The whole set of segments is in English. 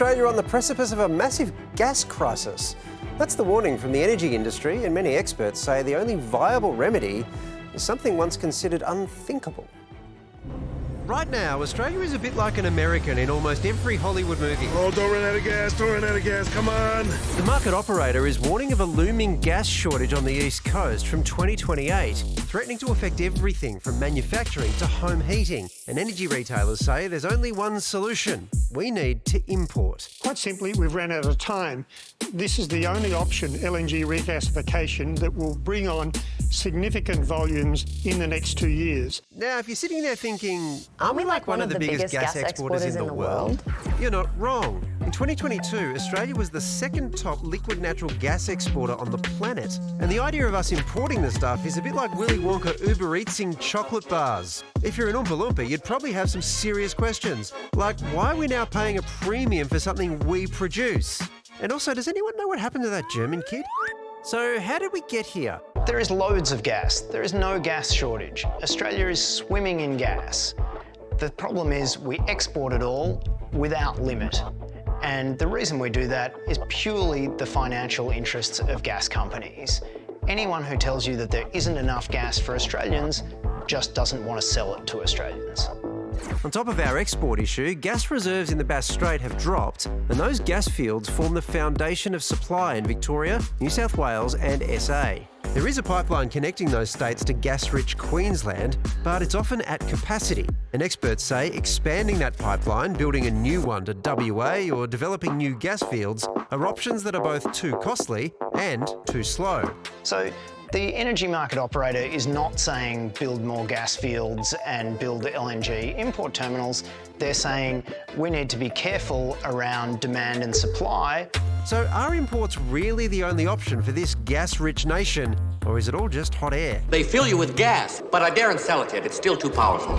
Australia on the precipice of a massive gas crisis? That's the warning from the energy industry, and many experts say the only viable remedy is something once considered unthinkable. Right now, Australia is a bit like an American in almost every Hollywood movie. Oh, don't run out of gas, come on. The market operator is warning of a looming gas shortage on the East Coast from 2028, threatening to affect everything from manufacturing to home heating. And energy retailers say there's only one solution: we need to import. Quite simply, we've run out of time. This is the only option, LNG regasification, that will bring on significant volumes in the next 2 years. Now, if you're sitting there thinking, aren't we like one of the biggest gas exporters in the world? You're not wrong. In 2022, Australia was the second top liquid natural gas exporter on the planet. And the idea of us importing the stuff is a bit like Willy Wonka Uber Eatsing chocolate bars. If you're an Oompa Loompa, you'd probably have some serious questions, like why are we now paying a premium for something we produce? And also, does anyone know what happened to that German kid? So how did we get here? There is loads of gas. There is no gas shortage. Australia is swimming in gas. The problem is we export it all without limit. And the reason we do that is purely the financial interests of gas companies. Anyone who tells you that there isn't enough gas for Australians just doesn't want to sell it to Australians. On top of our export issue, gas reserves in the Bass Strait have dropped, and those gas fields form the foundation of supply in Victoria, New South Wales and SA. There is a pipeline connecting those states to gas-rich Queensland, but it's often at capacity. And experts say expanding that pipeline, building a new one to WA or developing new gas fields are options that are both too costly and too slow. So the energy market operator is not saying build more gas fields and build LNG import terminals. They're saying we need to be careful around demand and supply. So are imports really the only option for this gas-rich nation, or is it all just hot air? They fill you with gas, but I daren't sell it yet. It's still too powerful.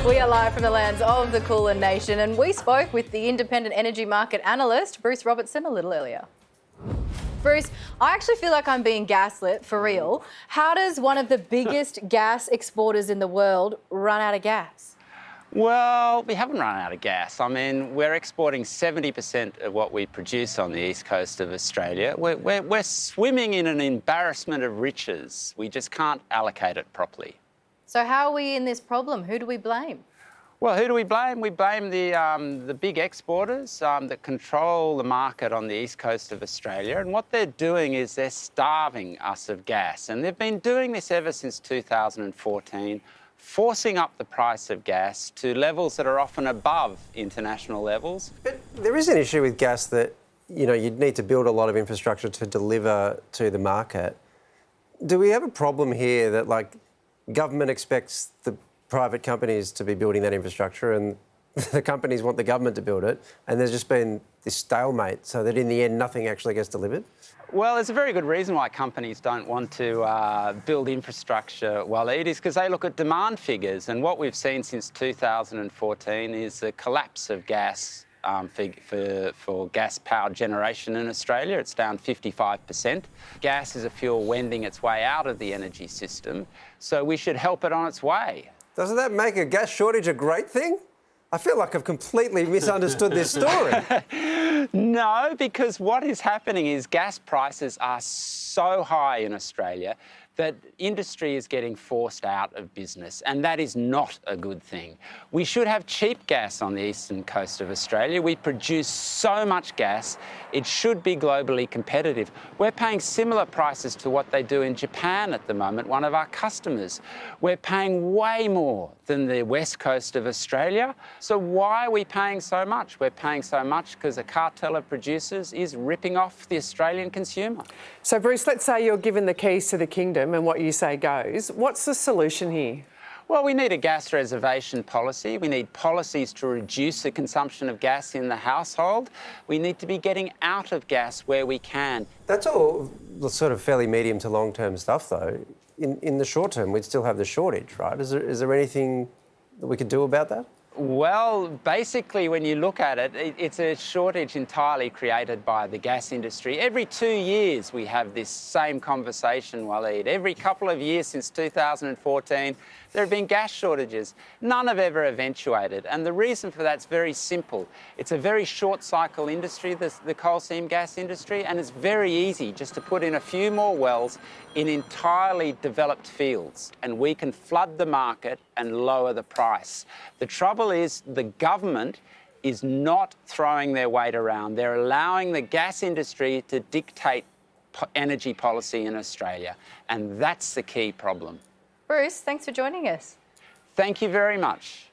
We are live from the lands of the Kulin Nation, and we spoke with the independent energy market analyst, Bruce Robertson, a little earlier. Bruce, I actually feel like I'm being gaslit, for real. How does one of the biggest gas exporters in the world run out of gas? Well, we haven't run out of gas. I mean, we're exporting 70% of what we produce on the east coast of Australia. We're swimming in an embarrassment of riches. We just can't allocate it properly. So how are we in this problem? Who do we blame? Well, who do we blame? We blame the big exporters that control the market on the east coast of Australia. And what they're doing is they're starving us of gas. And they've been doing this ever since 2014, forcing up the price of gas to levels that are often above international levels. But there is an issue with gas that, you'd need to build a lot of infrastructure to deliver to the market. Do we have a problem here that, government expects the private companies to be building that infrastructure and the companies want the government to build it, and there's just been this stalemate so that in the end nothing actually gets delivered? Well, there's a very good reason why companies don't want to build infrastructure, Waleed, is because they look at demand figures, and what we've seen since 2014 is the collapse of gas for gas-powered generation in Australia. It's down 55%. Gas is a fuel wending its way out of the energy system, so we should help it on its way. Doesn't that make a gas shortage a great thing? I feel like I've completely misunderstood this story. No, because what is happening is gas prices are so high in Australia that industry is getting forced out of business, and that is not a good thing. We should have cheap gas on the eastern coast of Australia. We produce so much gas, it should be globally competitive. We're paying similar prices to what they do in Japan at the moment, one of our customers. We're paying way more than the west coast of Australia. So why are we paying so much? We're paying so much because a cartel of producers is ripping off the Australian consumer. So, Bruce, let's say you're given the keys to the kingdom and what you say goes. What's the solution here? Well, we need a gas reservation policy. We need policies to reduce the consumption of gas in the household. We need to be getting out of gas where we can. That's all sort of fairly medium to long-term stuff, though. In the short term, we'd still have the shortage, right? Is there anything that we could do about that? Well, basically, when you look at it, it's a shortage entirely created by the gas industry. Every 2 years, we have this same conversation, Waleed. Every couple of years since 2014, there have been gas shortages. None have ever eventuated. And the reason for that's very simple. It's a very short cycle industry, the coal seam gas industry, and it's very easy just to put in a few more wells in entirely developed fields, and we can flood the market and lower the price. The trouble is the government is not throwing their weight around. They're allowing the gas industry to dictate energy policy in Australia, and that's the key problem. Bruce, thanks for joining us. Thank you very much.